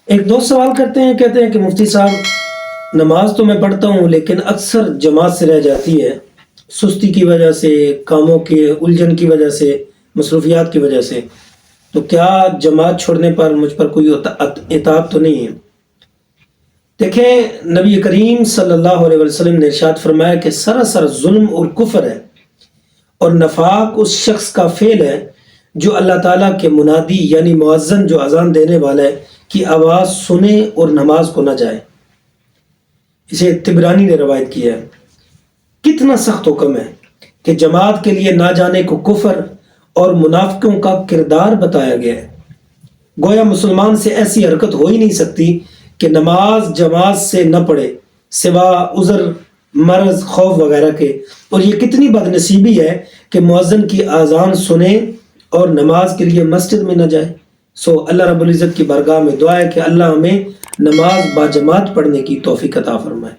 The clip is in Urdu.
ایک دوست سوال کرتے ہیں، کہتے ہیں کہ مفتی صاحب نماز تو میں پڑھتا ہوں لیکن اکثر جماعت سے رہ جاتی ہے، سستی کی وجہ سے، کاموں کے الجھن کی وجہ سے، مصروفیات کی وجہ سے، تو کیا جماعت چھوڑنے پر مجھ پر کوئی عتاب تو نہیں ہے؟ دیکھیں، نبی کریم صلی اللہ علیہ وسلم نے ارشاد فرمایا کہ سراسر ظلم اور کفر ہے، اور نفاق اس شخص کا فعل ہے جو اللہ تعالیٰ کے منادی یعنی مؤذن جو اذان دینے والا ہے کی آواز سنے اور نماز کو نہ جائے۔ اسے طبرانی نے روایت کیا ہے۔ کتنا سخت حکم ہے کہ جماعت کے لیے نہ جانے کو کفر اور منافقوں کا کردار بتایا گیا ہے۔ گویا مسلمان سے ایسی حرکت ہو ہی نہیں سکتی کہ نماز جماعت سے نہ پڑھے سوا عذر، مرض، خوف وغیرہ کے، اور یہ کتنی بد نصیبی ہے کہ مؤذن کی اذان سنے اور نماز کے لیے مسجد میں نہ جائے۔ سو اللہ رب العزت کی بارگاہ میں دعا ہے کہ اللہ ہمیں نماز با جماعت پڑھنے کی توفیق عطا فرمائے۔